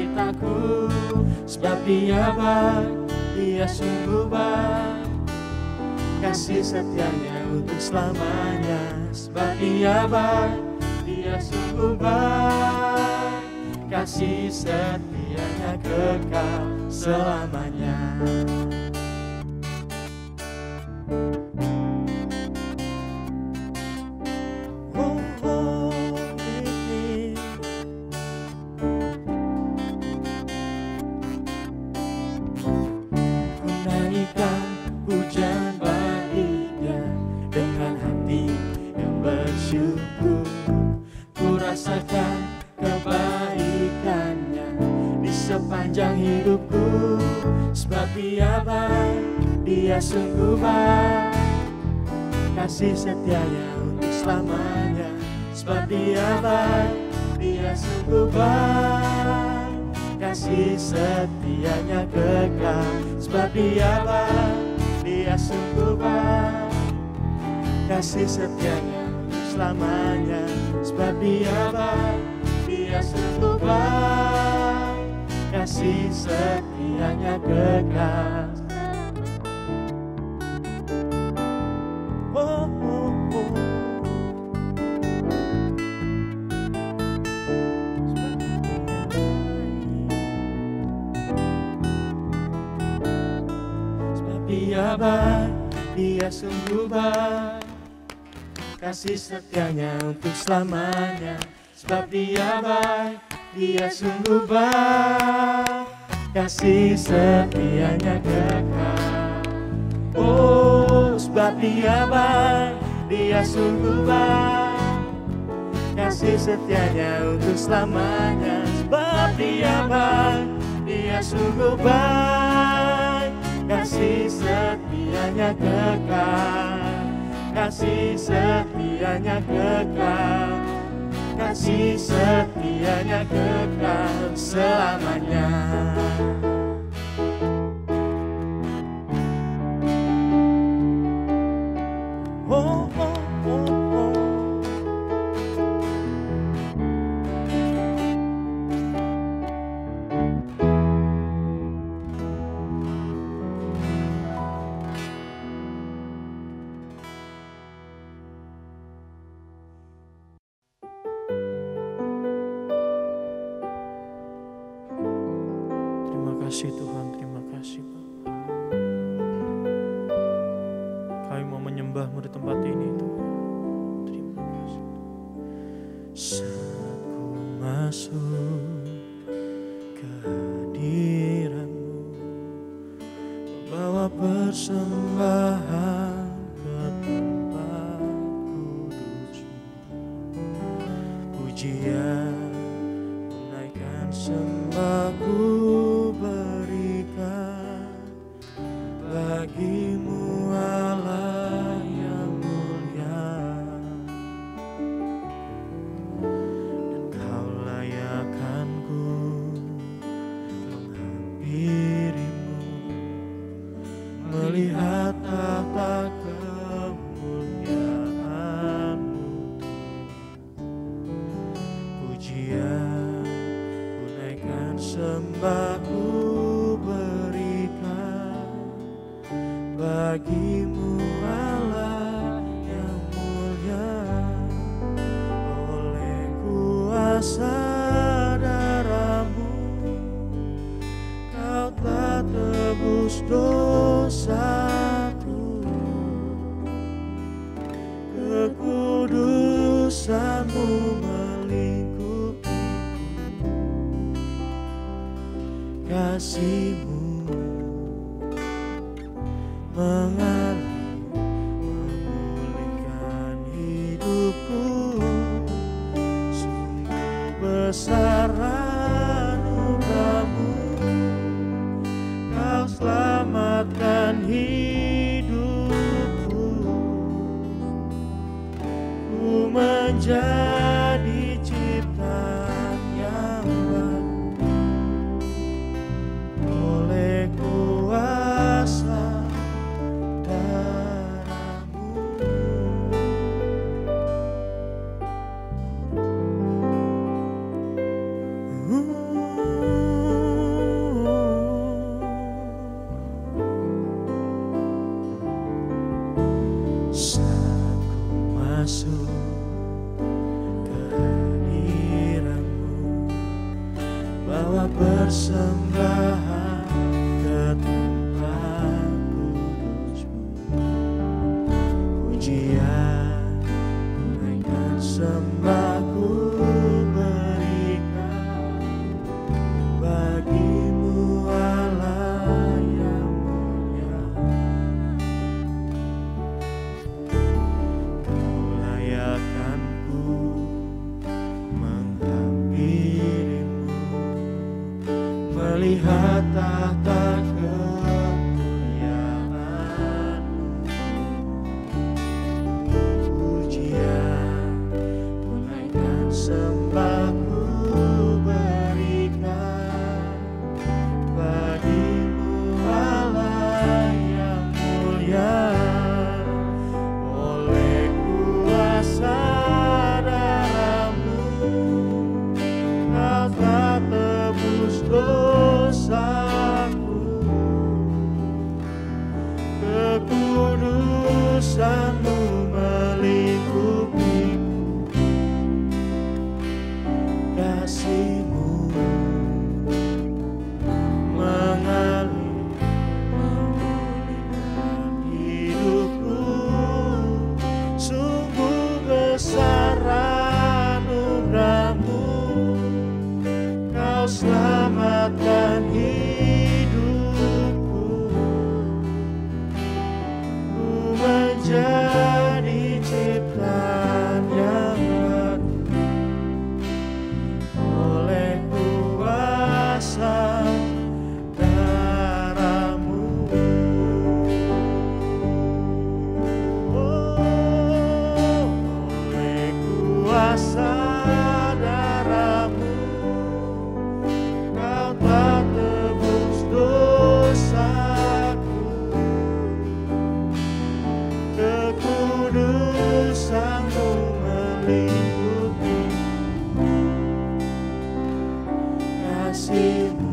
menderitaku, sebab Dia baik, Dia sungguh baik. Kasih setianya untuk selamanya, sebab Dia baik, Dia sungguh baik. Kasih setianya kekal selamanya. Sepanjang hidupku, sebab Dia baik, Dia sungguh baik. Kasih setianya untuk selamanya, sebab Dia baik, Dia sungguh baik. Kasih setianya kekal, sebab Dia baik, Dia sungguh baik. Kasih setianya untuk selamanya, sebab Dia baik, Dia sungguh baik. Kasih setianya kekal. Oh, oh, oh. Sebab Dia baik, Dia sungguh baik. Kasih setianya untuk selamanya, sebab Dia baik, Dia sungguh baik. Kasih setianya kekal. Oh, sebab Dia baik, Dia sungguh baik. Kasih setianya untuk selamanya, sebab Dia baik, Dia sungguh baik. Kasih setianya kekal. Kasih setianya kekal. Kasih setianya kekal selamanya. Oh, oh, oh, oh. Terima kasih Tuhan, terima kasih Bapa. Kami mau menyembah-Mu di tempat ini Tuhan. Terima kasih Tuhan. Saat ku masuk ke hadirat-Mu, membawa persembahan ke tempat kudus-Mu, pujian menaikkan sembahku berikan bagi-Mu Allah yang mulia, dan Kau layakkan-Ku menghampiri-Mu, melihat tahta kemuliaan-Mu. Pujian ku naikkan, sembahku berikan bagi-Mu Allah yang mulia. Oleh kuasa darah-Mu Kau telah tebus dosaku, kekudusan-Mu melingkupiku, kasih-Mu mengalir memulihkan hidupku. Sungguh besar anugerah-Mu, Kau selamatkan hidupku. Ku menjadi ciptaan yang baru oleh kuasa darah-Mu. persembahan ke tempat kudus-Mu. Pujian naikkan sembahku berikan bagi-Mu Allah yang mulia. Kau layakkan ku menghampirimu, melihat tahta kemuliaan-Mu. Pujian naikkan sembahku berikan bagi-Mu Allah yang mulia. Oleh kuasa darah-Mu Kau telah tebus dosaku, kekudusan-Mu melingkupiku, kasih-Mu mengalir memulihkan hidupku. Sungguh besar anugerah-Mu, Kau selamatkan hidupku. Ku menjadi ciptaan yang baru oleh kuasa darah-Mu. Oh, oleh kuasa darah-Mu Kau telah tebus dosaku, kekudusan-Mu melingkupi, kasih-Mu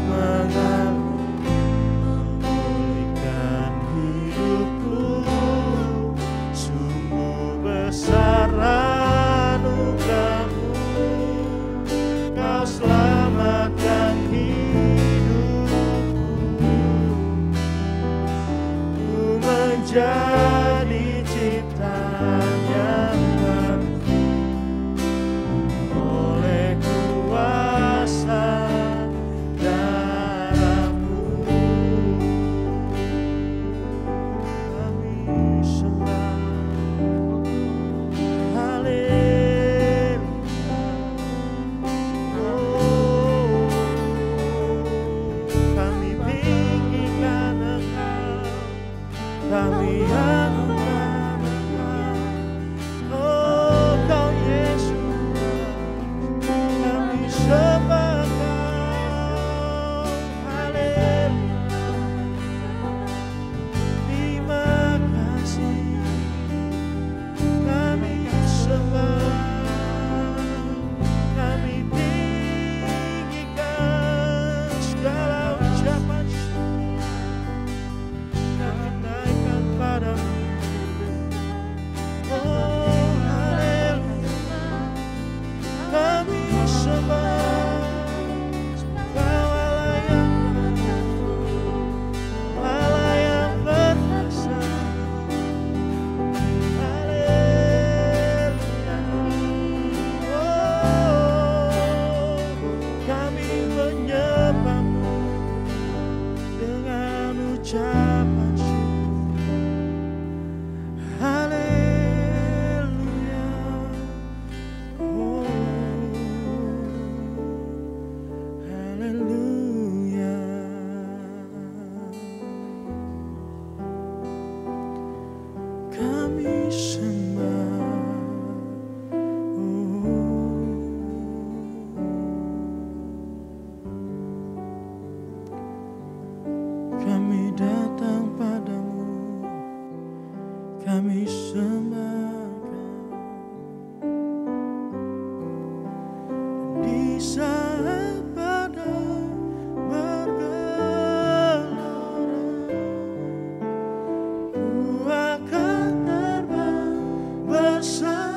mengalir memulihkan hidupku. Sungguh besar anugerah-Mu, Kau selamatkan hidupku. Ku menjadi ciptaan yang baru oleh kuasa darah-Mu. Kami sembah, haleluya. Oh, kami tinggikan Engkau, kami anugerahkan Engkau. Oh, Kau Yesus, kami sembah Kau, haleluya. Terima kasih, kami sembah, kami tinggikan segala ucapan syukur, kami naikkan padamu. Oh, haleluya, kami sembah, Kau Allah yang baru, Allah yang perkasa. Haleluya. Oh, kami menyembah-Mu dengan ucapan syukur. Haleluya. Oh, haleluya. Kami sembah. Kami datang padamu, kami sembahkan. Di saat badai bergelora, ku akan terbang bersamamu.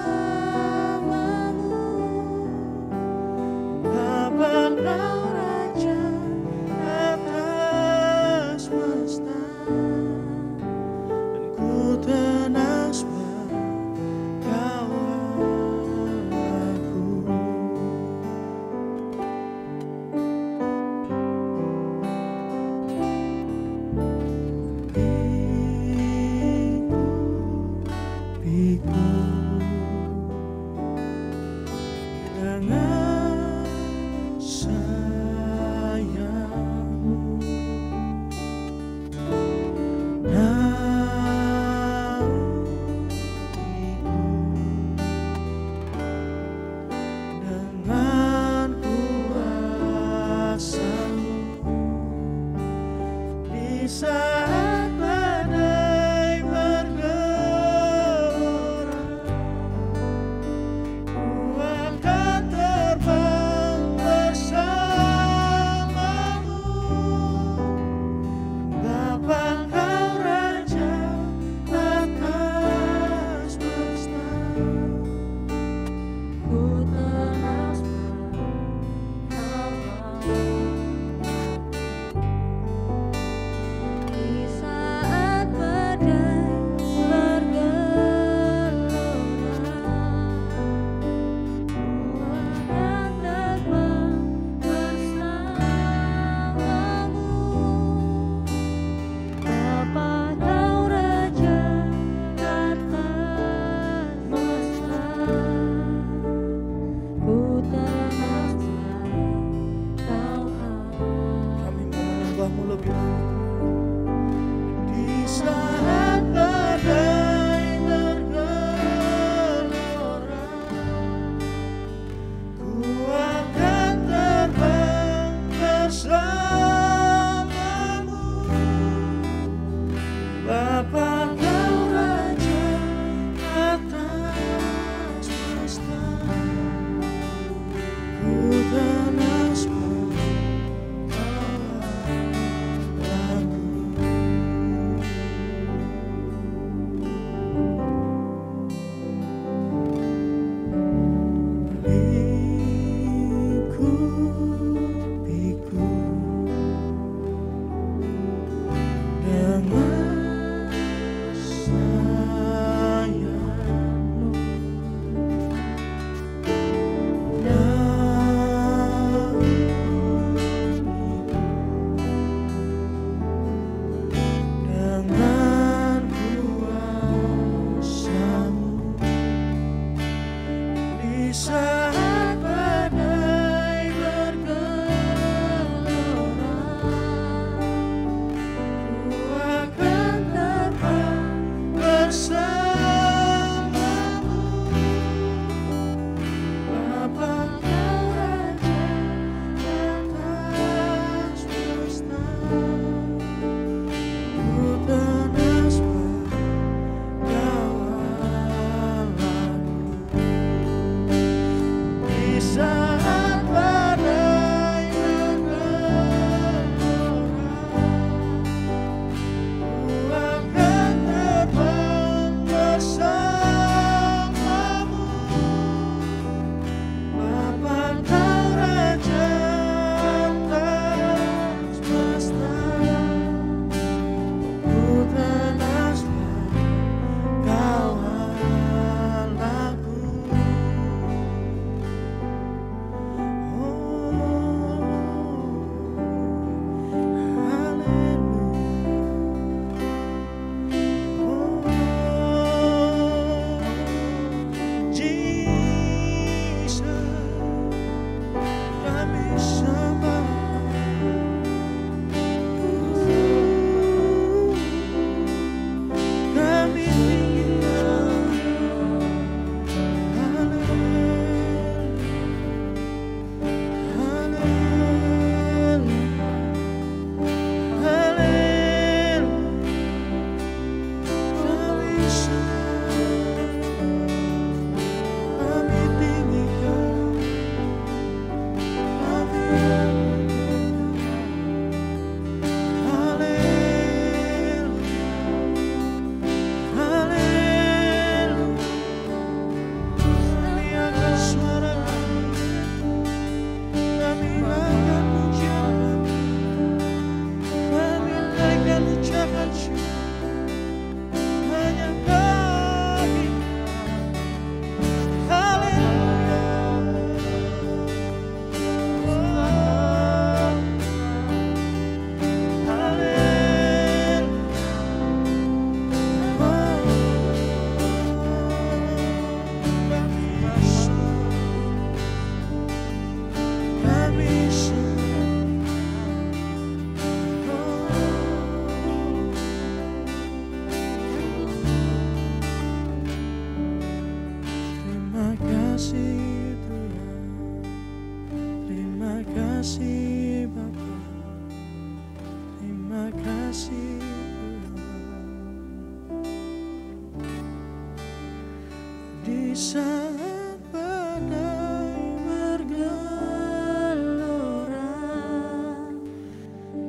Di saat badai bergelora,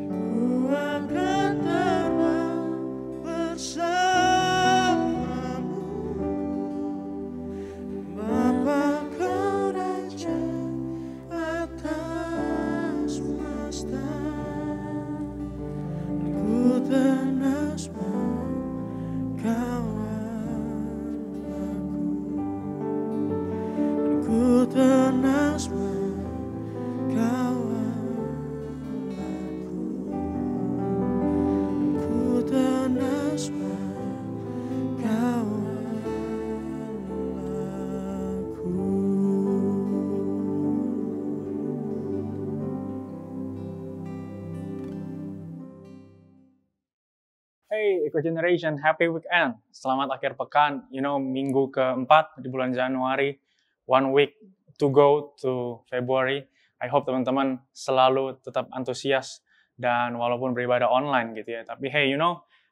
ku akan terbang bersamamu. Eco Generation, happy weekend. Selamat akhir pekan. Minggu keempat di bulan Januari. 1 week to go to February. I hope teman-teman selalu tetap antusias dan walaupun beribadah online gitu ya. Tapi hey,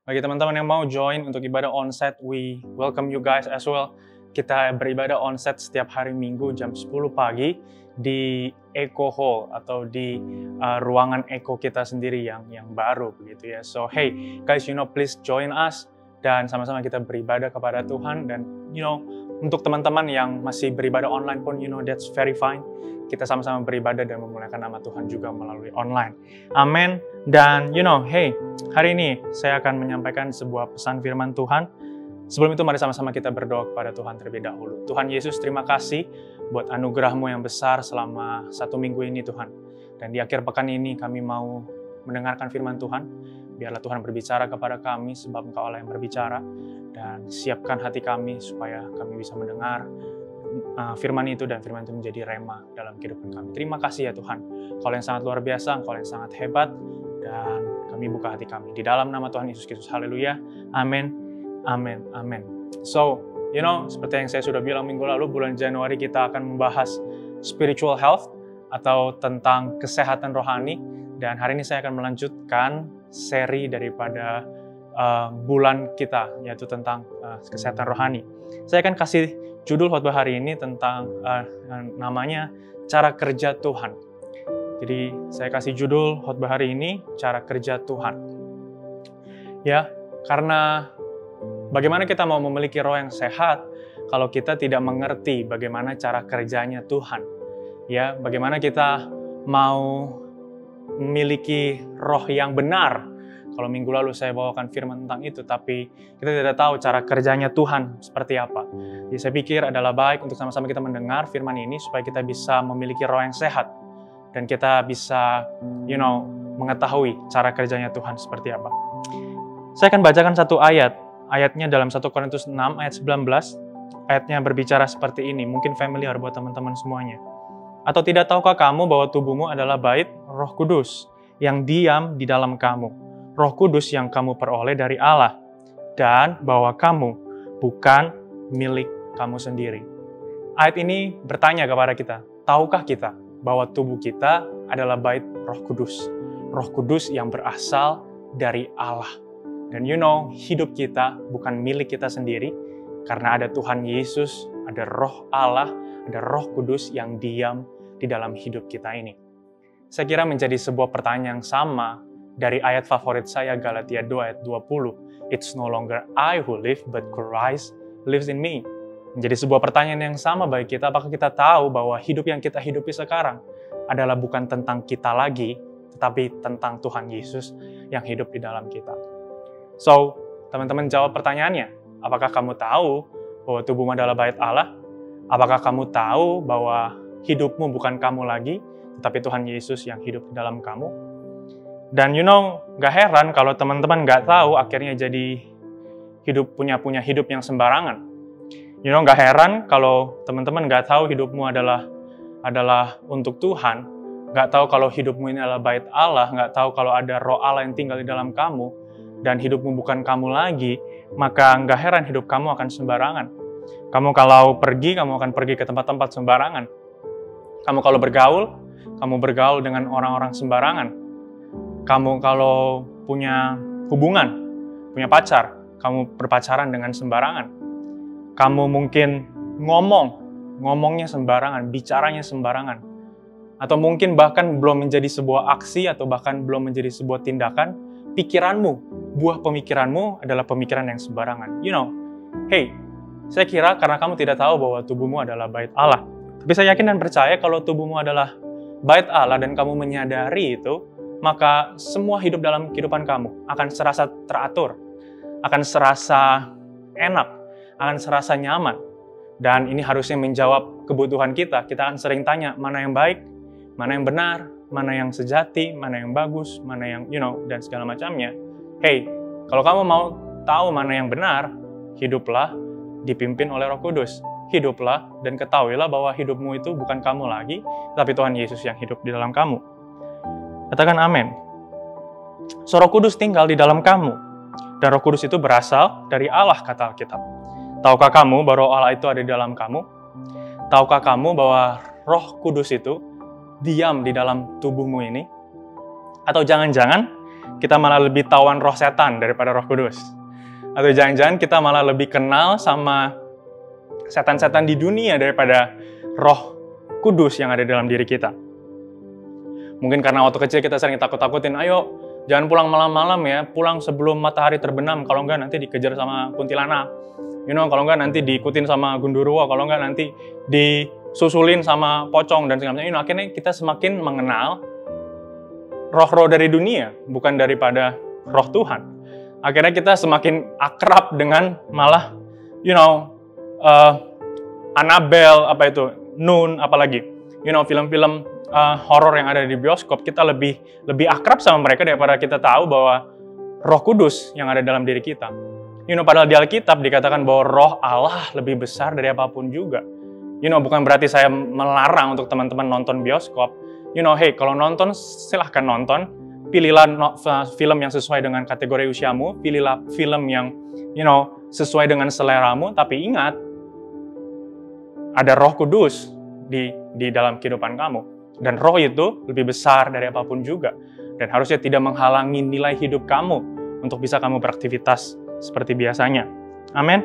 bagi teman-teman yang mau join untuk ibadah onsite, we welcome you guys as well. Kita beribadah onsite setiap hari Minggu jam 10 pagi di Eco Hall atau di ruangan Eco kita sendiri yang baru begitu ya. So hey guys, please join us dan sama-sama kita beribadah kepada Tuhan. Dan untuk teman-teman yang masih beribadah online pun, that's very fine. Kita sama-sama beribadah dan memuliakan nama Tuhan juga melalui online. Amin. Dan hey, hari ini saya akan menyampaikan sebuah pesan firman Tuhan. Sebelum itu mari sama-sama kita berdoa kepada Tuhan terlebih dahulu. Tuhan Yesus, terima kasih buat anugerah-Mu yang besar selama 1 minggu ini Tuhan. Dan di akhir pekan ini kami mau mendengarkan firman Tuhan. Biarlah Tuhan berbicara kepada kami sebab Engkau Allah yang berbicara. Dan siapkan hati kami supaya kami bisa mendengar firman itu dan firman itu menjadi rema dalam kehidupan kami. Terima kasih ya Tuhan. Engkau yang sangat luar biasa, Engkau yang sangat hebat. Dan kami buka hati kami. Di dalam nama Tuhan Yesus Kristus. Haleluya. Amin. Amin, amin. So, seperti yang saya sudah bilang minggu lalu, bulan Januari kita akan membahas spiritual health atau tentang kesehatan rohani. Dan hari ini saya akan melanjutkan seri daripada bulan kita, yaitu tentang kesehatan rohani. Saya akan kasih judul khotbah hari ini tentang namanya cara kerja Tuhan. Jadi saya kasih judul khotbah hari ini cara kerja Tuhan. Ya, karena bagaimana kita mau memiliki roh yang sehat kalau kita tidak mengerti bagaimana cara kerjanya Tuhan? Ya, bagaimana kita mau memiliki roh yang benar? Kalau minggu lalu saya bawakan firman tentang itu, tapi kita tidak tahu cara kerjanya Tuhan seperti apa. Jadi saya pikir adalah baik untuk sama-sama kita mendengar firman ini supaya kita bisa memiliki roh yang sehat dan kita bisa, mengetahui cara kerjanya Tuhan seperti apa. Saya akan bacakan satu ayat. Ayatnya dalam 1 Korintus 6 ayat 19, ayatnya berbicara seperti ini, mungkin familiar buat teman-teman semuanya. Atau tidak tahukah kamu bahwa tubuhmu adalah bait Roh Kudus yang diam di dalam kamu, Roh Kudus yang kamu peroleh dari Allah, dan bahwa kamu bukan milik kamu sendiri. Ayat ini bertanya kepada kita, tahukah kita bahwa tubuh kita adalah bait Roh Kudus yang berasal dari Allah. Dan hidup kita bukan milik kita sendiri, karena ada Tuhan Yesus, ada Roh Allah, ada Roh Kudus yang diam di dalam hidup kita ini. Saya kira menjadi sebuah pertanyaan yang sama dari ayat favorit saya, Galatia 2 ayat 20. It's no longer I who live, but Christ lives in me. Menjadi sebuah pertanyaan yang sama bagi kita, apakah kita tahu bahwa hidup yang kita hidupi sekarang adalah bukan tentang kita lagi, tetapi tentang Tuhan Yesus yang hidup di dalam kita. So, teman-teman jawab pertanyaannya. Apakah kamu tahu bahwa tubuhmu adalah bait Allah? Apakah kamu tahu bahwa hidupmu bukan kamu lagi, tetapi Tuhan Yesus yang hidup di dalam kamu? Dan gak heran kalau teman-teman gak tahu akhirnya jadi punya hidup yang sembarangan. Gak heran kalau teman-teman gak tahu hidupmu adalah untuk Tuhan, gak tahu kalau hidupmu ini adalah bait Allah, gak tahu kalau ada Roh Allah yang tinggal di dalam kamu, dan hidupmu bukan kamu lagi, maka nggak heran hidup kamu akan sembarangan. Kamu kalau pergi, kamu akan pergi ke tempat-tempat sembarangan. Kamu kalau bergaul, kamu bergaul dengan orang-orang sembarangan. Kamu kalau punya hubungan, punya pacar, kamu berpacaran dengan sembarangan. Kamu mungkin ngomongnya sembarangan, bicaranya sembarangan. Atau mungkin bahkan belum menjadi sebuah aksi atau bahkan belum menjadi sebuah tindakan, buah pemikiranmu adalah pemikiran yang sembarangan. Hey, saya kira karena kamu tidak tahu bahwa tubuhmu adalah bait Allah. Tapi saya yakin dan percaya kalau tubuhmu adalah bait Allah dan kamu menyadari itu, maka semua hidup dalam kehidupan kamu akan serasa teratur, akan serasa enak, akan serasa nyaman. Dan ini harusnya menjawab kebutuhan kita. Kita akan sering tanya, mana yang baik, mana yang benar, mana yang sejati, mana yang bagus, mana yang, dan segala macamnya. Hey, kalau kamu mau tahu mana yang benar, hiduplah dipimpin oleh Roh Kudus. Hiduplah dan ketahuilah bahwa hidupmu itu bukan kamu lagi, tapi Tuhan Yesus yang hidup di dalam kamu. Katakan amin. So, Roh Kudus tinggal di dalam kamu. Dan Roh Kudus itu berasal dari Allah, kata Alkitab. Tahukah kamu bahwa Allah itu ada di dalam kamu? Tahukah kamu bahwa Roh Kudus itu diam di dalam tubuhmu ini? Atau jangan-jangan kita malah lebih tawan roh setan daripada Roh Kudus? Atau jangan-jangan kita malah lebih kenal sama setan-setan di dunia daripada Roh Kudus yang ada dalam diri kita? Mungkin karena waktu kecil kita sering takut-takutin, ayo jangan pulang malam-malam ya, pulang sebelum matahari terbenam, kalau enggak nanti dikejar sama kuntilanak. Kalau enggak nanti diikutin sama gundurwo, kalau enggak nanti disusulin sama pocong dan segala macam. Akhirnya kita semakin mengenal roh-roh dari dunia, bukan daripada roh Tuhan. Akhirnya kita semakin akrab dengan malah, Annabelle, apa itu, Nun, apalagi, film-film horor yang ada di bioskop, kita lebih akrab sama mereka daripada kita tahu bahwa Roh Kudus yang ada dalam diri kita. Padahal di Alkitab dikatakan bahwa Roh Allah lebih besar dari apapun juga. Bukan berarti saya melarang untuk teman-teman nonton bioskop. Hey, kalau nonton silahkan nonton. Pilihlah film yang sesuai dengan kategori usiamu, pilihlah film yang sesuai dengan seleramu, tapi ingat ada Roh Kudus di dalam kehidupan kamu. Dan roh itu lebih besar dari apapun juga. Dan harusnya tidak menghalangi nilai hidup kamu untuk bisa kamu beraktivitas seperti biasanya. Amin.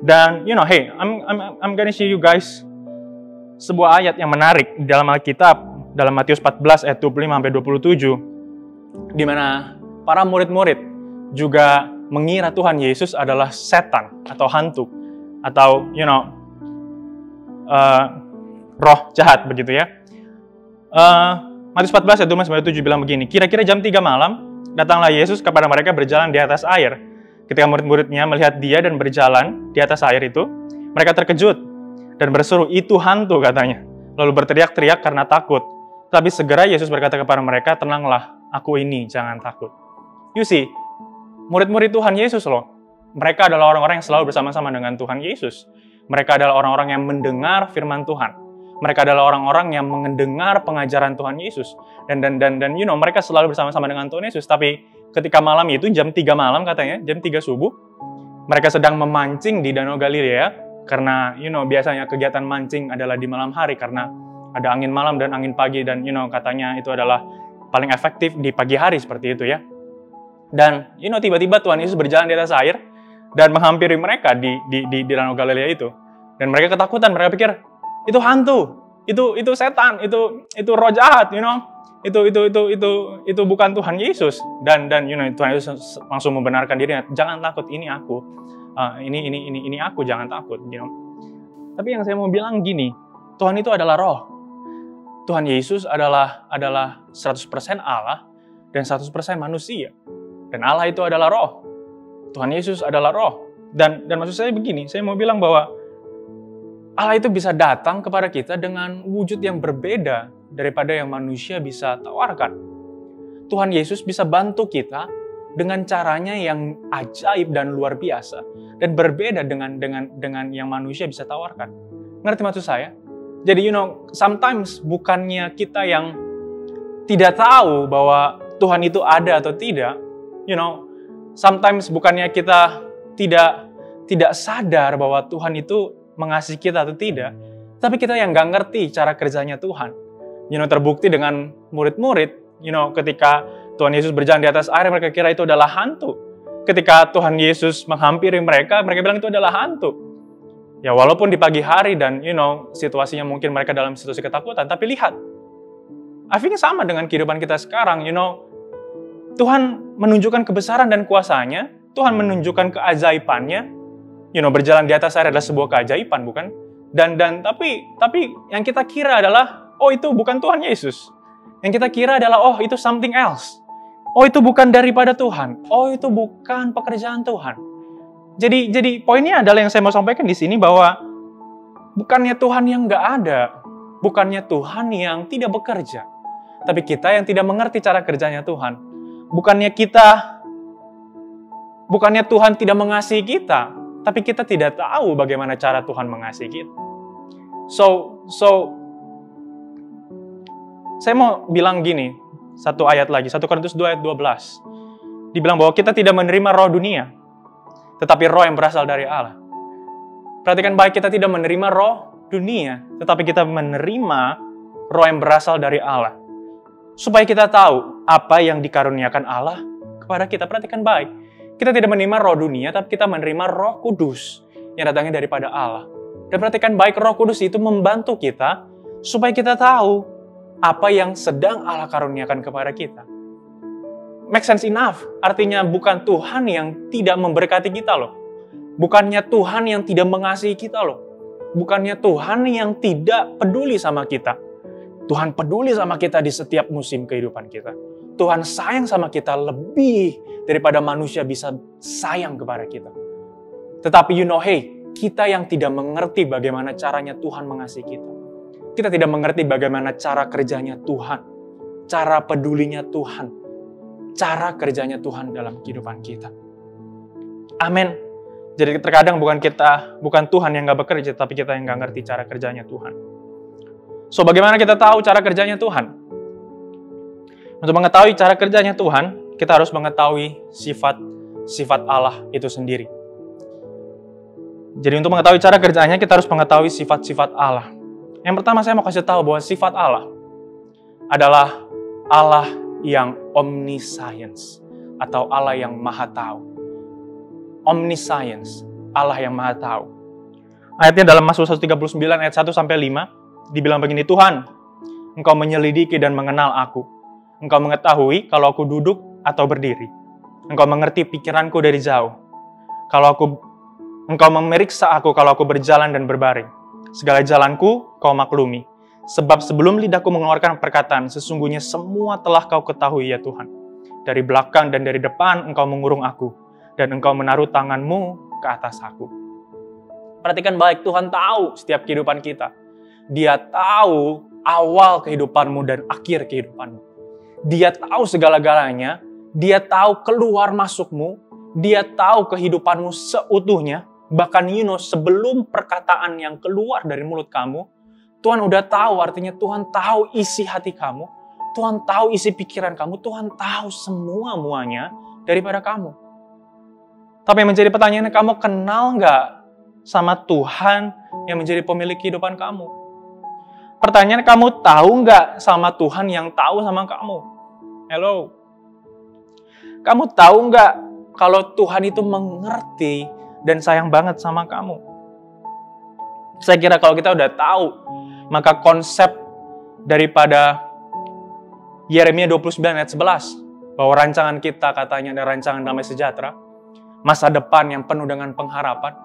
Dan, hey, I'm gonna show you guys sebuah ayat yang menarik dalam Alkitab, dalam Matius 14 ayat 25-27, di mana para murid-murid juga mengira Tuhan Yesus adalah setan atau hantu, atau, roh jahat, begitu ya. Matius 14 ayat 27 bilang begini, kira-kira jam 3 malam, datanglah Yesus kepada mereka berjalan di atas air. Ketika murid-muridnya melihat dia dan berjalan di atas air itu, mereka terkejut dan berseru, itu hantu, katanya. Lalu berteriak-teriak karena takut. Tapi segera Yesus berkata kepada mereka, tenanglah, aku ini, jangan takut. You see, murid-murid Tuhan Yesus loh. Mereka adalah orang-orang yang selalu bersama-sama dengan Tuhan Yesus. Mereka adalah orang-orang yang mendengar firman Tuhan. Mereka adalah orang-orang yang mendengar pengajaran Tuhan Yesus. Dan mereka selalu bersama-sama dengan Tuhan Yesus. Tapi ketika malam itu, jam 3 malam katanya, jam 3 subuh, mereka sedang memancing di Danau Galilea. Karena, biasanya kegiatan mancing adalah di malam hari. Karena ada angin malam dan angin pagi. Dan, katanya itu adalah paling efektif di pagi hari seperti itu ya. Dan, tiba-tiba Tuhan Yesus berjalan di atas air. Dan menghampiri mereka di Danau Galilea itu. Dan mereka ketakutan, mereka pikir, itu hantu, itu setan, itu roh jahat, itu bukan Tuhan Yesus. Dan Tuhan Yesus langsung membenarkan dirinya, jangan takut, ini aku, ini aku, jangan takut, Tapi yang saya mau bilang gini, Tuhan itu adalah roh. Tuhan Yesus adalah 100% Allah dan 100% manusia. Dan Allah itu adalah roh. Tuhan Yesus adalah roh. Dan maksud saya begini, saya mau bilang bahwa Allah itu bisa datang kepada kita dengan wujud yang berbeda daripada yang manusia bisa tawarkan. Tuhan Yesus bisa bantu kita dengan caranya yang ajaib dan luar biasa dan berbeda dengan yang manusia bisa tawarkan. Ngerti maksud saya? Jadi sometimes bukannya kita yang tidak tahu bahwa Tuhan itu ada atau tidak, sometimes bukannya kita tidak sadar bahwa Tuhan itu mengasihi kita atau tidak, tapi kita yang nggak ngerti cara kerjanya Tuhan. Terbukti dengan murid-murid, ketika Tuhan Yesus berjalan di atas air, mereka kira itu adalah hantu. Ketika Tuhan Yesus menghampiri mereka bilang itu adalah hantu. Ya walaupun di pagi hari dan situasinya mungkin mereka dalam situasi ketakutan, tapi lihat, I think sama dengan kehidupan kita sekarang. Tuhan menunjukkan kebesaran dan kuasanya, Tuhan menunjukkan keajaibannya. Berjalan di atas air adalah sebuah keajaiban, bukan? Dan tapi yang kita kira adalah, oh itu bukan Tuhan Yesus. Yang kita kira adalah, oh itu something else. Oh itu bukan daripada Tuhan. Oh itu bukan pekerjaan Tuhan. Jadi poinnya adalah yang saya mau sampaikan di sini bahwa bukannya Tuhan yang nggak ada, bukannya Tuhan yang tidak bekerja, tapi kita yang tidak mengerti cara kerjanya Tuhan. Bukannya Tuhan tidak mengasihi kita, tapi kita tidak tahu bagaimana cara Tuhan mengasihi kita. So saya mau bilang gini, satu ayat lagi, 1 Korintus 2 ayat 12. dibilang bahwa kita tidak menerima roh dunia, tetapi roh yang berasal dari Allah. Perhatikan baik, kita tidak menerima roh dunia, tetapi kita menerima roh yang berasal dari Allah. Supaya kita tahu apa yang dikaruniakan Allah kepada kita. Perhatikan baik, kita tidak menerima roh dunia, tapi kita menerima Roh Kudus yang datangnya daripada Allah. Dan perhatikan baik, Roh Kudus itu membantu kita supaya kita tahu apa yang sedang Allah karuniakan kepada kita. Make sense enough? Artinya bukan Tuhan yang tidak memberkati kita loh. Bukannya Tuhan yang tidak mengasihi kita loh. Bukannya Tuhan yang tidak peduli sama kita. Tuhan peduli sama kita di setiap musim kehidupan kita. Tuhan sayang sama kita lebih daripada manusia bisa sayang kepada kita. Tetapi kita yang tidak mengerti bagaimana caranya Tuhan mengasihi kita. Kita tidak mengerti bagaimana cara kerjanya Tuhan. Cara pedulinya Tuhan. Cara kerjanya Tuhan dalam kehidupan kita. Amin. Jadi terkadang bukan Tuhan yang gak bekerja, tapi kita yang gak ngerti cara kerjanya Tuhan. So, bagaimana kita tahu cara kerjanya Tuhan? Untuk mengetahui cara kerjanya Tuhan, kita harus mengetahui sifat Allah itu sendiri. Jadi untuk mengetahui cara kerjanya, kita harus mengetahui sifat-sifat Allah. Yang pertama saya mau kasih tahu bahwa sifat Allah adalah Allah yang omniscience, atau Allah yang maha tahu. Omniscience, Allah yang maha tahu. Ayatnya dalam Mazmur 139 ayat 1-5, dibilang begini, Tuhan, Engkau menyelidiki dan mengenal aku. Engkau mengetahui kalau aku duduk atau berdiri. Engkau mengerti pikiranku dari jauh. Engkau memeriksa aku kalau aku berjalan dan berbaring. Segala jalanku kau maklumi. Sebab sebelum lidahku mengeluarkan perkataan, sesungguhnya semua telah kau ketahui ya Tuhan. Dari belakang dan dari depan engkau mengurung aku. Dan engkau menaruh tanganmu ke atas aku. Perhatikan baik, Tuhan tahu setiap kehidupan kita. Dia tahu awal kehidupanmu dan akhir kehidupanmu. Dia tahu segala-galanya. Dia tahu keluar masukmu. Dia tahu kehidupanmu seutuhnya. Bahkan sebelum perkataan yang keluar dari mulut kamu, Tuhan udah tahu, artinya Tuhan tahu isi hati kamu. Tuhan tahu isi pikiran kamu. Tuhan tahu semua-muanya daripada kamu. Tapi yang menjadi pertanyaan, kamu kenal nggak sama Tuhan yang menjadi pemilik kehidupan kamu? Pertanyaan, kamu tahu nggak sama Tuhan yang tahu sama kamu? Hello? Kamu tahu nggak kalau Tuhan itu mengerti dan sayang banget sama kamu? Saya kira kalau kita udah tahu, maka konsep daripada Yeremia 29 ayat 11, bahwa rancangan kita katanya ada rancangan damai sejahtera, masa depan yang penuh dengan pengharapan,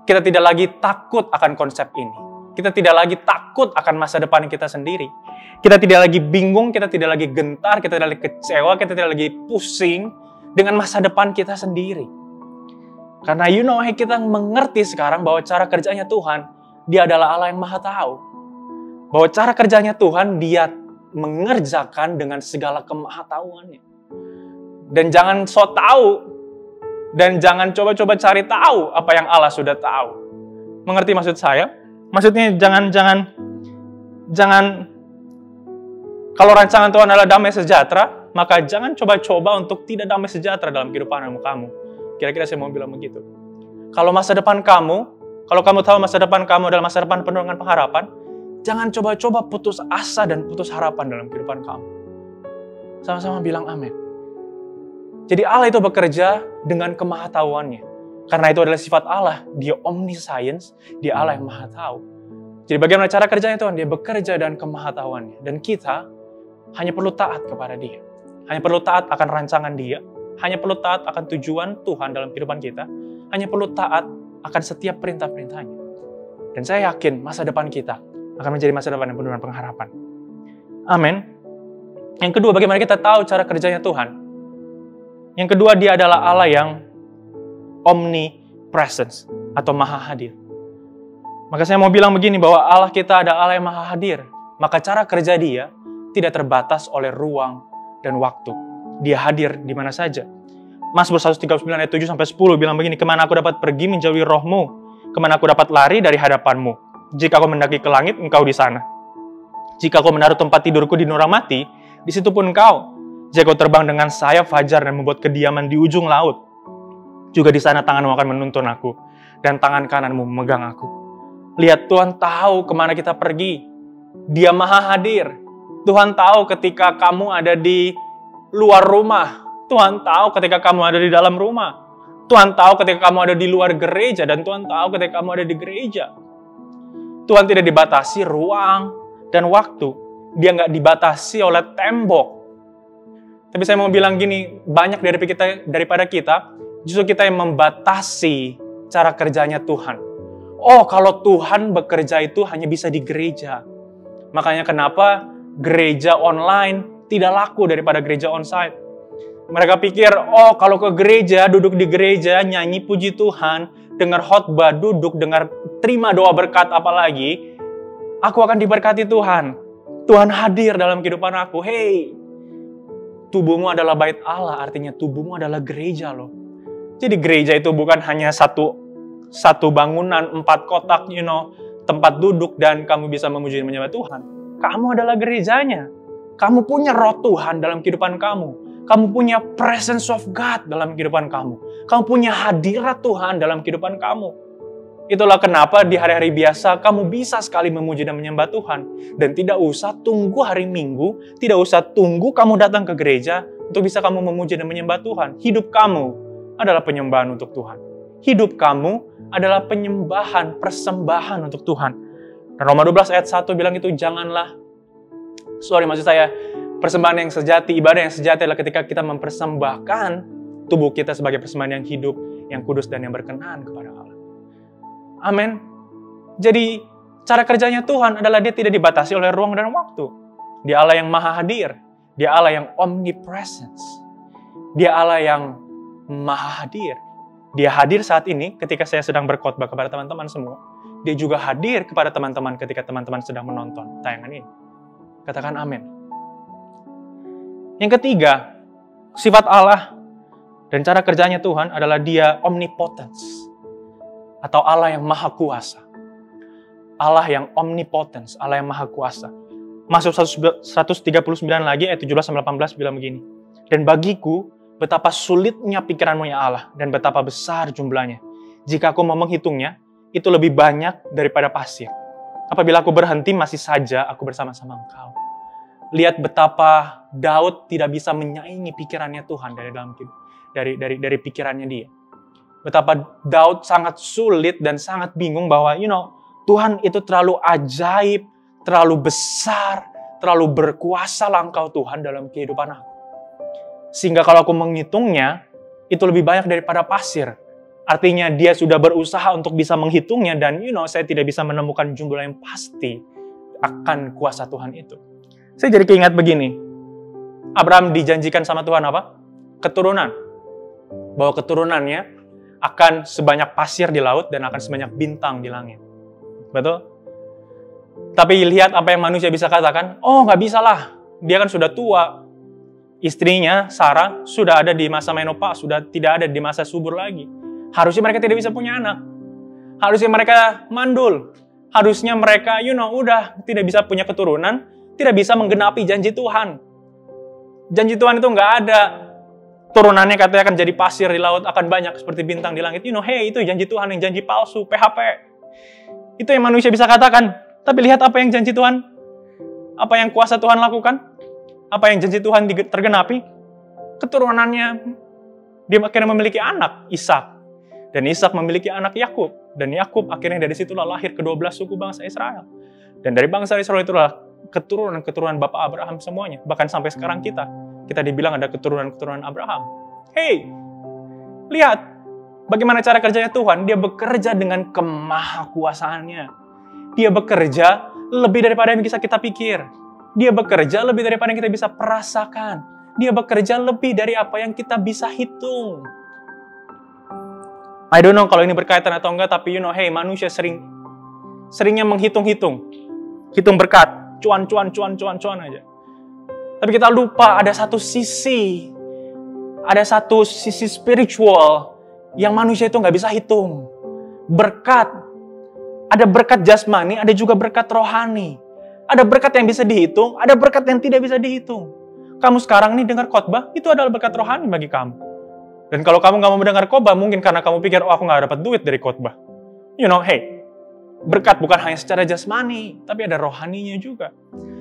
kita tidak lagi takut akan konsep ini. Kita tidak lagi takut akan masa depan kita sendiri. Kita tidak lagi bingung, kita tidak lagi gentar, kita tidak lagi kecewa, kita tidak lagi pusing dengan masa depan kita sendiri. Karena kita mengerti sekarang bahwa cara kerjanya Tuhan, Dia adalah Allah yang maha tahu. Bahwa cara kerjanya Tuhan, Dia mengerjakan dengan segala kemahatauannya. Dan jangan sok tahu, dan jangan coba-coba cari tahu apa yang Allah sudah tahu. Mengerti maksud saya? Maksudnya jangan kalau rancangan Tuhan adalah damai sejahtera, maka jangan coba-coba untuk tidak damai sejahtera dalam kehidupan kamu. Kira-kira saya mau bilang begitu. Kalau masa depan kamu, kalau kamu tahu masa depan kamu adalah masa depan penuh dengan pengharapan, jangan coba-coba putus asa dan putus harapan dalam kehidupan kamu. Sama-sama bilang amin. Jadi Allah itu bekerja dengan kemahatauannya. Karena itu adalah sifat Allah. Dia omniscience, Dia Allah yang maha tahu. Jadi bagaimana cara kerjanya Tuhan? Dia bekerja dengan kemahatauannya. Dan kita hanya perlu taat kepada Dia. Hanya perlu taat akan rancangan Dia. Hanya perlu taat akan tujuan Tuhan dalam kehidupan kita. Hanya perlu taat akan setiap perintah-perintahnya. Dan saya yakin masa depan kita akan menjadi masa depan yang penuh dengan pengharapan. Amin. Yang kedua, bagaimana kita tahu cara kerjanya Tuhan? Yang kedua, Dia adalah Allah yang omnipresence atau maha hadir. Maka saya mau bilang begini, bahwa Allah kita adalah Allah yang maha hadir. Maka cara kerja Dia tidak terbatas oleh ruang dan waktu. Dia hadir di mana saja. Mazmur 139 ayat 7-10 bilang begini, kemana aku dapat pergi menjauhi roh-Mu? Kemana aku dapat lari dari hadapan-Mu? Jika aku mendaki ke langit, Engkau di sana. Jika aku menaruh tempat tidurku di nurang mati, di situ pun Engkau. Jika kau terbang dengan sayap fajar dan membuat kediaman di ujung laut, juga di sana tanganmu akan menuntun aku, dan tangan kananmu memegang aku. Lihat, Tuhan tahu kemana kita pergi. Dia maha hadir. Tuhan tahu ketika kamu ada di luar rumah. Tuhan tahu ketika kamu ada di dalam rumah. Tuhan tahu ketika kamu ada di luar gereja, dan Tuhan tahu ketika kamu ada di gereja. Tuhan tidak dibatasi ruang dan waktu. Dia nggak dibatasi oleh tembok. Tapi saya mau bilang gini, banyak daripada kita, justru kita yang membatasi cara kerjanya Tuhan. Oh, kalau Tuhan bekerja itu hanya bisa di gereja. Makanya kenapa gereja online tidak laku daripada gereja onsite. Mereka pikir, oh kalau ke gereja, duduk di gereja, nyanyi puji Tuhan, dengar khotbah, duduk, dengar terima doa berkat apalagi, aku akan diberkati Tuhan. Tuhan hadir dalam kehidupan aku. Hey, tubuhmu adalah bait Allah, artinya tubuhmu adalah gereja loh. Jadi gereja itu bukan hanya satu bangunan, 4 kotak, tempat duduk dan kamu bisa memuji dan menyembah Tuhan. Kamu adalah gerejanya. Kamu punya roh Tuhan dalam kehidupan kamu. Kamu punya presence of God dalam kehidupan kamu. Kamu punya hadirat Tuhan dalam kehidupan kamu. Itulah kenapa di hari-hari biasa kamu bisa sekali memuji dan menyembah Tuhan. Dan tidak usah tunggu hari Minggu, tidak usah tunggu kamu datang ke gereja untuk bisa kamu memuji dan menyembah Tuhan. Hidup kamu adalah penyembahan untuk Tuhan. Hidup kamu adalah penyembahan, persembahan untuk Tuhan. Dan Roma 12 ayat 1 bilang itu persembahan yang sejati, ibadah yang sejati adalah ketika kita mempersembahkan tubuh kita sebagai persembahan yang hidup, yang kudus dan yang berkenan kepada Allah. Amin. Jadi, cara kerjanya Tuhan adalah dia tidak dibatasi oleh ruang dan waktu. Dia Allah yang maha hadir. Dia Allah yang omnipresence. Dia Allah yang maha hadir. Dia hadir saat ini ketika saya sedang berkhotbah kepada teman-teman semua. Dia juga hadir kepada teman-teman ketika teman-teman sedang menonton tayangan ini. Katakan amin. Yang ketiga, sifat Allah dan cara kerjanya Tuhan adalah dia omnipotence. Atau Allah yang maha kuasa. Allah yang omnipotence, Allah yang maha kuasa. Masuk 139 lagi, ayat 17-18 bilang begini. Dan bagiku, betapa sulitnya pikiranmu ya Allah, dan betapa besar jumlahnya. Jika aku mau menghitungnya, itu lebih banyak daripada pasir. Apabila aku berhenti, masih saja aku bersama-sama Engkau. Lihat betapa Daud tidak bisa menyaingi pikirannya Tuhan dari pikirannya dia. Betapa Daud sangat sulit dan sangat bingung bahwa, Tuhan itu terlalu ajaib, terlalu besar, terlalu berkuasa lah Engkau Tuhan dalam kehidupan aku. Sehingga kalau aku menghitungnya, itu lebih banyak daripada pasir. Artinya dia sudah berusaha untuk bisa menghitungnya dan saya tidak bisa menemukan jumlah yang pasti akan kuasa Tuhan itu. Saya jadi keingat begini. Abraham dijanjikan sama Tuhan apa? Keturunan. Bahwa keturunannya akan sebanyak pasir di laut dan akan sebanyak bintang di langit. Betul? Tapi lihat apa yang manusia bisa katakan. Oh, nggak bisa lah. Dia kan sudah tua. Istrinya, Sarah, sudah ada di masa menopause, sudah tidak ada di masa subur lagi. Harusnya mereka tidak bisa punya anak. Harusnya mereka mandul. Harusnya mereka, udah tidak bisa punya keturunan, tidak bisa menggenapi janji Tuhan. Janji Tuhan itu nggak ada. Turunannya katanya akan jadi pasir di laut, akan banyak seperti bintang di langit. Hey, itu janji Tuhan yang janji palsu, PHP. Itu yang manusia bisa katakan. Tapi lihat apa yang janji Tuhan. Apa yang kuasa Tuhan lakukan. Apa yang janji Tuhan tergenapi. Keturunannya, dia akhirnya memiliki anak, Ishak. Dan Ishak memiliki anak Yakub. Dan Yakub akhirnya dari situlah lahir ke-12 suku bangsa Israel. Dan dari bangsa Israel itulah keturunan-keturunan Bapak Abraham semuanya. Bahkan sampai sekarang kita dibilang ada keturunan-keturunan Abraham. Hey, lihat bagaimana cara kerjanya Tuhan. Dia bekerja dengan kemahakuasaannya. Dia bekerja lebih daripada yang bisa kita pikir. Dia bekerja lebih daripada yang kita bisa perasakan. Dia bekerja lebih dari apa yang kita bisa hitung. I don't know kalau ini berkaitan atau enggak, tapi manusia seringnya menghitung-hitung. Hitung berkat, cuan aja. Tapi kita lupa ada satu sisi spiritual yang manusia itu nggak bisa hitung. Berkat, ada berkat jasmani, ada juga berkat rohani. Ada berkat yang bisa dihitung, ada berkat yang tidak bisa dihitung. Kamu sekarang nih dengar khotbah, itu adalah berkat rohani bagi kamu. Dan kalau kamu nggak mau mendengar khotbah, mungkin karena kamu pikir, oh aku nggak dapat duit dari khotbah. Hey, berkat bukan hanya secara jasmani, tapi ada rohaninya juga.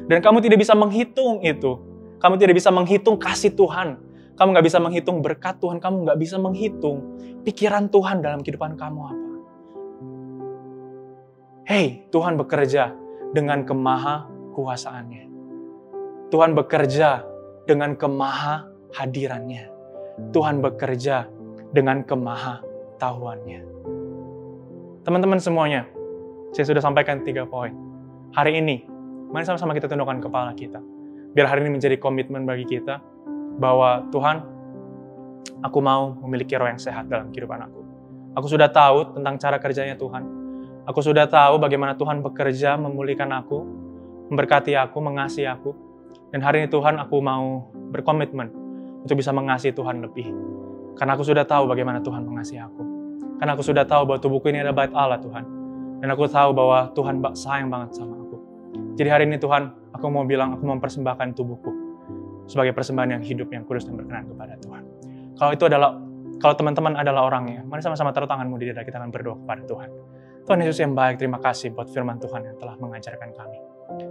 Dan kamu tidak bisa menghitung itu. Kamu tidak bisa menghitung kasih Tuhan. Kamu nggak bisa menghitung berkat Tuhan. Kamu nggak bisa menghitung pikiran Tuhan dalam kehidupan kamu apa. Hey, Tuhan bekerja dengan kemaha kuasaannya. Tuhan bekerja dengan kemaha hadirannya. Tuhan bekerja dengan kemaha tahuannya. Teman-teman semuanya, saya sudah sampaikan 3 poin. Hari ini, mari sama-sama kita tundukkan kepala kita. Biar hari ini menjadi komitmen bagi kita bahwa Tuhan, aku mau memiliki roh yang sehat dalam kehidupan aku. Aku sudah tahu tentang cara kerjanya Tuhan. Aku sudah tahu bagaimana Tuhan bekerja memulihkan aku, memberkati aku, mengasihi aku. Dan hari ini Tuhan, aku mau berkomitmen untuk bisa mengasihi Tuhan lebih. Karena aku sudah tahu bagaimana Tuhan mengasihi aku. Karena aku sudah tahu bahwa tubuhku ini adalah bait Allah Tuhan. Dan aku tahu bahwa Tuhan sayang banget sama aku. Jadi hari ini Tuhan, aku mau bilang, aku mau mempersembahkan tubuhku sebagai persembahan yang hidup, yang kudus dan berkenan kepada Tuhan. Kalau teman-teman adalah orangnya, mari sama-sama taruh tanganmu di dada, kita akan berdoa kepada Tuhan. Tuhan Yesus yang baik, terima kasih buat firman Tuhan yang telah mengajarkan kami.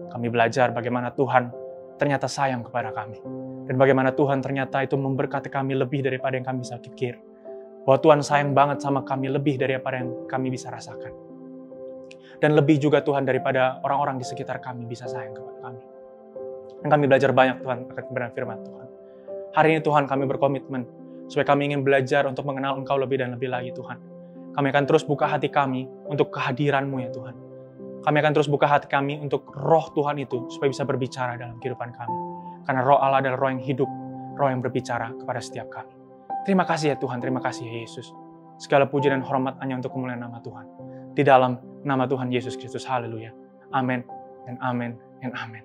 Kami belajar bagaimana Tuhan ternyata sayang kepada kami. Dan bagaimana Tuhan ternyata itu memberkati kami lebih daripada yang kami bisa pikir. Bahwa Tuhan sayang banget sama kami lebih daripada yang kami bisa rasakan. Dan lebih juga Tuhan daripada orang-orang di sekitar kami bisa sayang kepada kami. Dan kami belajar banyak Tuhan akan kebenaran firman Tuhan. Hari ini Tuhan kami berkomitmen supaya kami ingin belajar untuk mengenal Engkau lebih dan lebih lagi Tuhan. Kami akan terus buka hati kami untuk kehadiran-Mu ya Tuhan. Kami akan terus buka hati kami untuk roh Tuhan itu supaya bisa berbicara dalam kehidupan kami. Karena roh Allah adalah roh yang hidup, roh yang berbicara kepada setiap kami. Terima kasih ya Tuhan, terima kasih ya Yesus. Segala puji dan hormat hanya untuk kemuliaan nama Tuhan. Di dalam nama Tuhan Yesus Kristus, haleluya. Amin, dan amin, dan amin.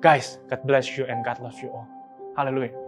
Guys, God bless you and God love you all. Haleluya.